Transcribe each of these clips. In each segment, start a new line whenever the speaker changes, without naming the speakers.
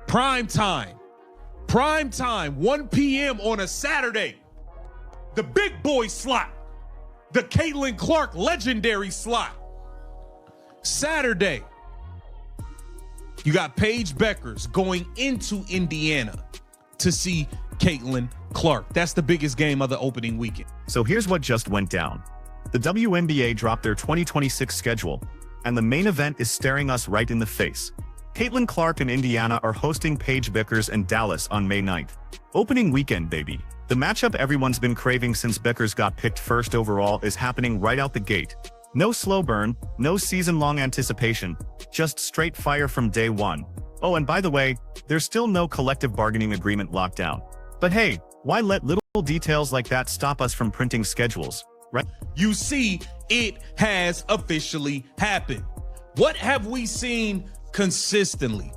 Prime time. Prime time, 1 p.m. on a Saturday. The big boy slot. The Caitlin Clark legendary slot. Saturday. You got Paige Beckers going into Indiana to see Caitlin Clark. That's the biggest game of the opening weekend.
So here's what just went down. The WNBA dropped their 2026 schedule, and the main event is staring us right in the face. Caitlin Clark and Indiana are hosting Paige Beckers and Dallas on May 9th. Opening weekend, baby. The matchup everyone's been craving since Beckers got picked first overall is happening right out the gate. No slow burn, no season-long anticipation, just straight fire from day one. Oh, and by the way, there's still no collective bargaining agreement locked down. But hey, why let little details like that stop us from printing schedules, right?
You see, it has officially happened. What have we seen consistently?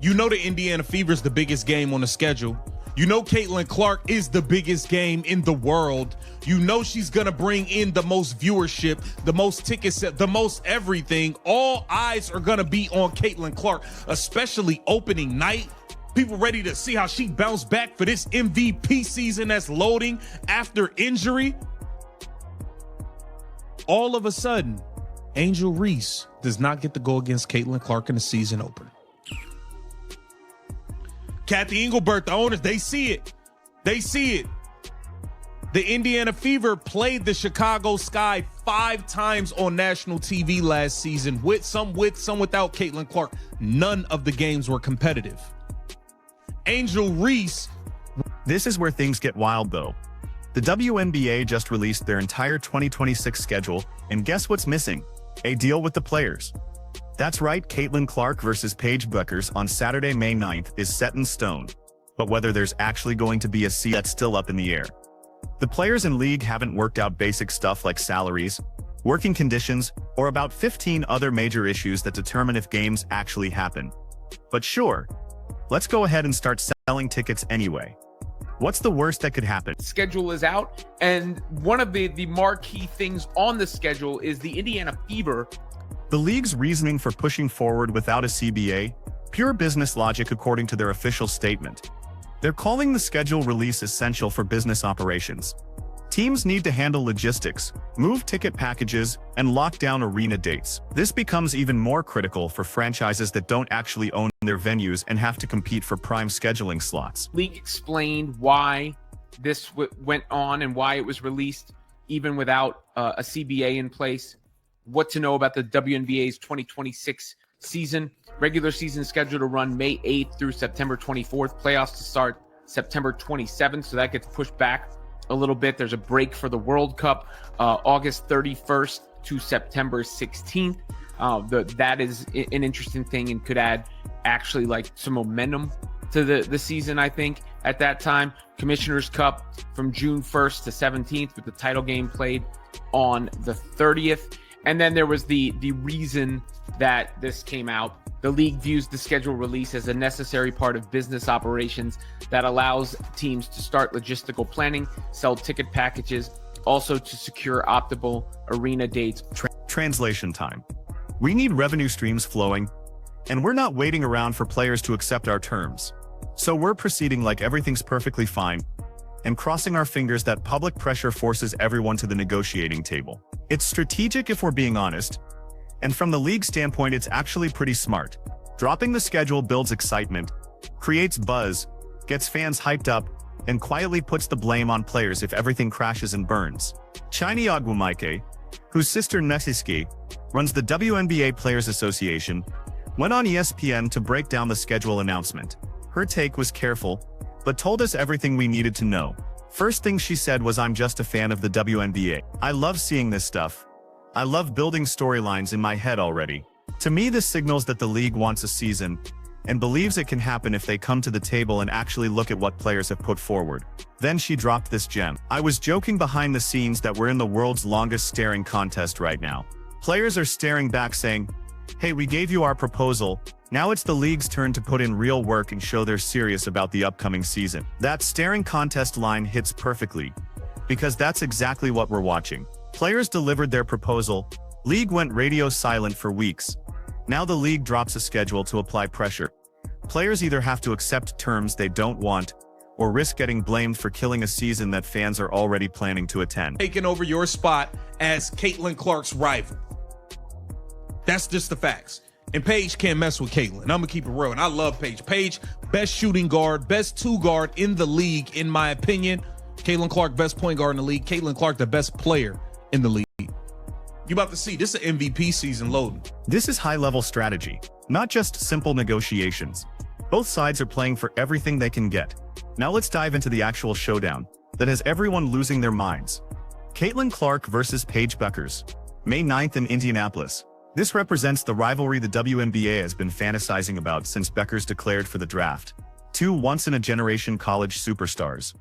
You know the Indiana Fever is the biggest game on the schedule. You know Caitlin Clark is the biggest game in the world. You know she's going to bring in the most viewership, the most tickets, the most everything. All eyes are going to be on Caitlin Clark, especially opening night. People ready to see how she bounced back for this MVP season that's loading after injury. All of a sudden, Angel Reese does not get to go against Caitlin Clark in the season opener. Kathy Engelbert, the owners, they see it. They see it. The Indiana Fever played the Chicago Sky 5 times on national TV last season, with some without Caitlin Clark. None of the games were competitive. Angel Reese.
This is where things get wild, though. The WNBA just released their entire 2026 schedule, and guess what's missing? A deal with the players. That's right, Caitlin Clark versus Paige Beckers on Saturday, May 9th is set in stone. But whether there's actually going to be a seat, that's still up in the air. The players in league haven't worked out basic stuff like salaries, working conditions, or about 15 other major issues that determine if games actually happen. But sure, let's go ahead and start selling tickets anyway. What's the worst that could happen?
Schedule is out, and one of the marquee things on the schedule is the Indiana Fever.
The league's reasoning for pushing forward without a CBA? Pure business logic according to their official statement. They're calling the schedule release essential for business operations. Teams need to handle logistics, move ticket packages, and lock down arena dates. This becomes even more critical for franchises that don't actually own their venues and have to compete for prime scheduling slots.
League explained why this went on and why it was released even without a CBA in place. What to know about the WNBA's 2026 season. Regular season scheduled to run May 8th through September 24th. Playoffs to start September 27th, so that gets pushed back a little bit. There's a break for the World Cup, August 31st to September 16th. That is an interesting thing and could add actually like some momentum to the season, I think, at that time. Commissioner's Cup from June 1st to 17th with the title game played on the 30th. And then there was the reason that this came out. The league views the schedule release as a necessary part of business operations that allows teams to start logistical planning, sell ticket packages, also to secure optimal arena dates.
Translation time. We need revenue streams flowing, and we're not waiting around for players to accept our terms. So we're proceeding like everything's perfectly fine, and crossing our fingers that public pressure forces everyone to the negotiating table. It's strategic if we're being honest, and from the league standpoint, it's actually pretty smart. Dropping the schedule builds excitement, creates buzz, gets fans hyped up, and quietly puts the blame on players if everything crashes and burns. Chini Ogwumike, whose sister Nesiski runs the WNBA Players Association, went on ESPN to break down the schedule announcement. Her take was careful, but told us everything we needed to know. First thing she said was, "I'm just a fan of the WNBA. I love seeing this stuff. I love building storylines in my head already." To me, this signals that the league wants a season and believes it can happen if they come to the table and actually look at what players have put forward. Then she dropped this gem. "I was joking behind the scenes that we're in the world's longest staring contest right now. Players are staring back saying, hey, we gave you our proposal. Now it's the league's turn to put in real work and show they're serious about the upcoming season." That staring contest line hits perfectly, because that's exactly what we're watching. Players delivered their proposal, league went radio silent for weeks. Now the league drops a schedule to apply pressure. Players either have to accept terms they don't want or risk getting blamed for killing a season that fans are already planning to attend.
Taking over your spot as Caitlin Clark's rival. That's just the facts. And Paige can't mess with Caitlin. I'm gonna keep it real. And I love Paige. Paige, best shooting guard, best two guard in the league, in my opinion. Caitlin Clark, best point guard in the league. Caitlin Clark, the best player in the league. You about to see, this is an MVP season loading.
This is high-level strategy, not just simple negotiations. Both sides are playing for everything they can get. Now let's dive into the actual showdown that has everyone losing their minds. Caitlin Clark versus Paige BUECKERS, May 9th in Indianapolis. This represents the rivalry the WNBA has been fantasizing about since BUECKERS declared for the draft. Two once-in-a-generation college superstars.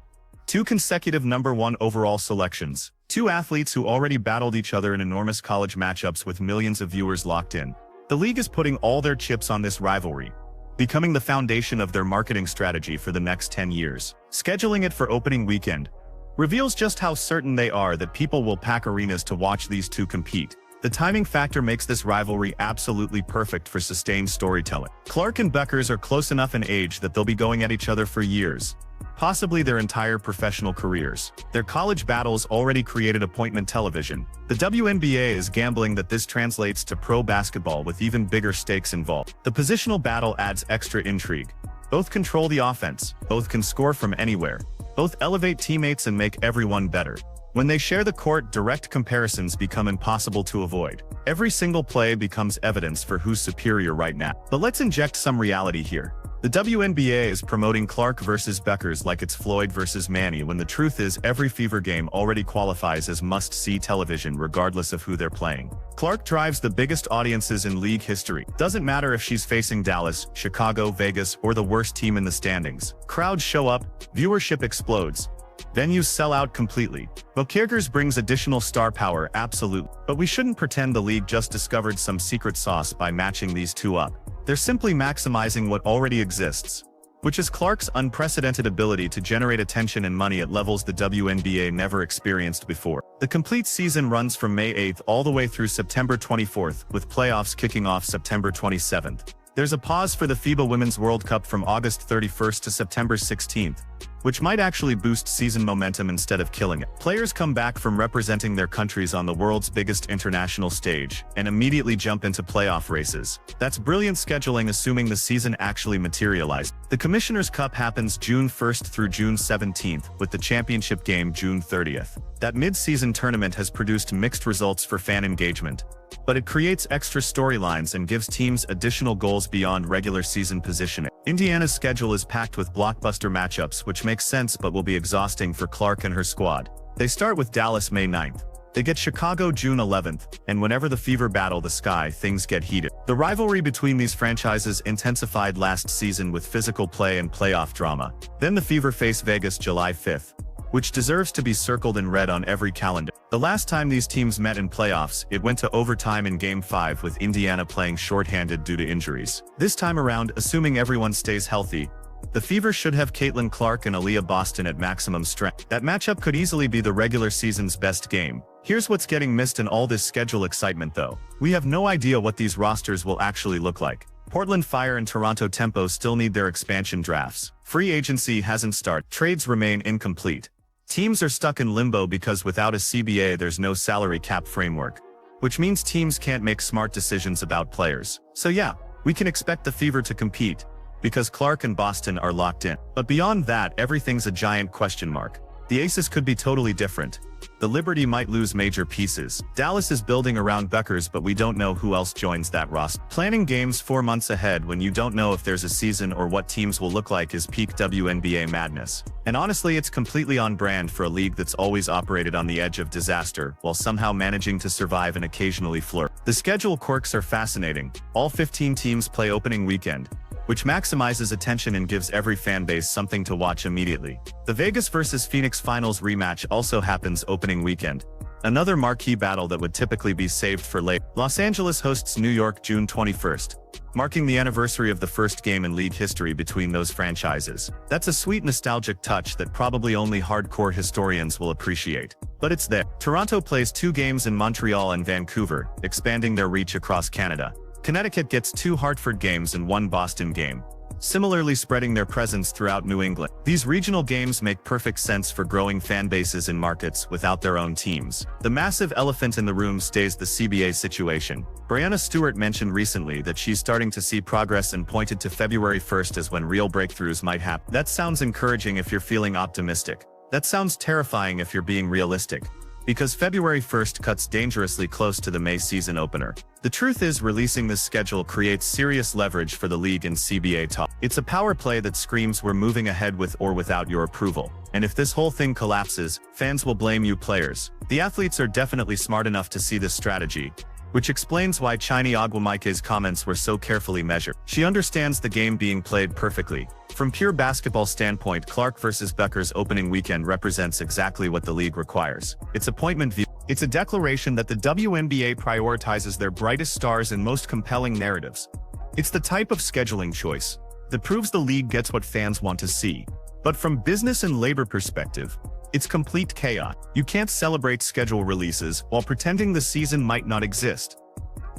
Two consecutive #1 overall selections. Two athletes who already battled each other in enormous college matchups with millions of viewers locked in. The league is putting all their chips on this rivalry, becoming the foundation of their marketing strategy for the next 10 years. Scheduling it for opening weekend reveals just how certain they are that people will pack arenas to watch these two compete. The timing factor makes this rivalry absolutely perfect for sustained storytelling. Clark and BUECKERS are close enough in age that they'll be going at each other for years, possibly their entire professional careers. Their college battles already created appointment television. The WNBA is gambling that this translates to pro basketball with even bigger stakes involved. The positional battle adds extra intrigue. Both control the offense, both can score from anywhere, both elevate teammates and make everyone better. When they share the court, direct comparisons become impossible to avoid. Every single play becomes evidence for who's superior right now. But let's inject some reality here. The WNBA is promoting Clark versus BUECKERS like it's Floyd versus Manny, when the truth is every Fever game already qualifies as must-see television regardless of who they're playing. Clark drives the biggest audiences in league history. Doesn't matter if she's facing Dallas, Chicago, Vegas, or the worst team in the standings. Crowds show up, viewership explodes. Venues sell out completely. BUECKERS brings additional star power, absolutely. But we shouldn't pretend the league just discovered some secret sauce by matching these two up. They're simply maximizing what already exists, which is Clark's unprecedented ability to generate attention and money at levels the WNBA never experienced before. The complete season runs from May 8th all the way through September 24th, with playoffs kicking off September 27th. There's a pause for the FIBA Women's World Cup from August 31st to September 16th, which might actually boost season momentum instead of killing it. Players come back from representing their countries on the world's biggest international stage and immediately jump into playoff races. That's brilliant scheduling, assuming the season actually materialized. The Commissioner's Cup happens June 1st through June 17th, with the championship game June 30th. That mid-season tournament has produced mixed results for fan engagement, but it creates extra storylines and gives teams additional goals beyond regular season positioning. Indiana's schedule is packed with blockbuster matchups, which makes sense but will be exhausting for Clark and her squad. They start with Dallas May 9th. They get Chicago June 11th, and whenever the Fever battle the sky, things get heated. The rivalry between these franchises intensified last season with physical play and playoff drama. Then the Fever face Vegas July 5th, which deserves to be circled in red on every calendar. The last time these teams met in playoffs, it went to overtime in Game 5 with Indiana playing shorthanded due to injuries. This time around, assuming everyone stays healthy, the Fever should have Caitlin Clark and Aaliyah Boston at maximum strength. That matchup could easily be the regular season's best game. Here's what's getting missed in all this schedule excitement though. We have no idea what these rosters will actually look like. Portland Fire and Toronto Tempo still need their expansion drafts. Free agency hasn't started. Trades remain incomplete. Teams are stuck in limbo because without a CBA there's no salary cap framework, which means teams can't make smart decisions about players. So yeah, we can expect the Fever to compete, because Clark and Boston are locked in. But beyond that, everything's a giant question mark. The Aces could be totally different. The Liberty might lose major pieces. Dallas is building around BUECKERS, but we don't know who else joins that roster. Planning games 4 months ahead when you don't know if there's a season or what teams will look like is peak WNBA madness. And honestly, it's completely on brand for a league that's always operated on the edge of disaster, while somehow managing to survive and occasionally flirt. The schedule quirks are fascinating. All 15 teams play opening weekend, which maximizes attention and gives every fan base something to watch immediately. The Vegas vs Phoenix Finals rematch also happens opening weekend, another marquee battle that would typically be saved for late. Los Angeles hosts New York June 21st, marking the anniversary of the first game in league history between those franchises. That's a sweet nostalgic touch that probably only hardcore historians will appreciate. But it's there. Toronto plays 2 games in Montreal and Vancouver, expanding their reach across Canada. Connecticut gets 2 Hartford games and 1 Boston game. similarly spreading their presence throughout New England. These regional games make perfect sense for growing fan bases in markets without their own teams. The massive elephant in the room stays the CBA situation. Breanna Stewart mentioned recently that she's starting to see progress and pointed to February 1st as when real breakthroughs might happen. That sounds encouraging if you're feeling optimistic. That sounds terrifying if you're being realistic, because February 1st cuts dangerously close to the May season opener. The truth is, releasing this schedule creates serious leverage for the league and CBA talk. It's a power play that screams we're moving ahead with or without your approval. And if this whole thing collapses, fans will blame you players. The athletes are definitely smart enough to see this strategy, which explains why Chiny Ogwumike's comments were so carefully measured. She understands the game being played perfectly. From pure basketball standpoint, Clark versus BUECKERS opening weekend represents exactly what the league requires. It's appointment view. It's a declaration that the WNBA prioritizes their brightest stars and most compelling narratives. It's the type of scheduling choice that proves the league gets what fans want to see. But from business and labor perspective, it's complete chaos. You can't celebrate schedule releases while pretending the season might not exist.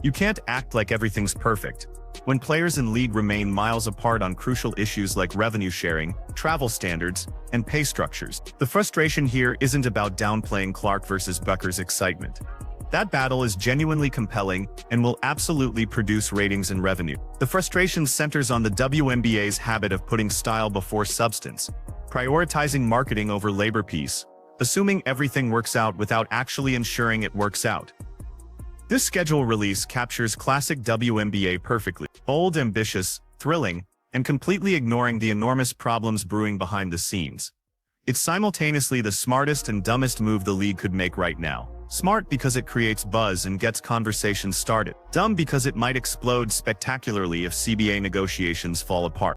You can't act like everything's perfect when players in league remain miles apart on crucial issues like revenue sharing, travel standards, and pay structures. The frustration here isn't about downplaying Clark versus BUECKERS' excitement. That battle is genuinely compelling and will absolutely produce ratings and revenue. The frustration centers on the WNBA's habit of putting style before substance, prioritizing marketing over labor peace, assuming everything works out without actually ensuring it works out. This schedule release captures classic WNBA perfectly. Bold, ambitious, thrilling, and completely ignoring the enormous problems brewing behind the scenes. It's simultaneously the smartest and dumbest move the league could make right now. Smart because it creates buzz and gets conversations started. Dumb because it might explode spectacularly if CBA negotiations fall apart.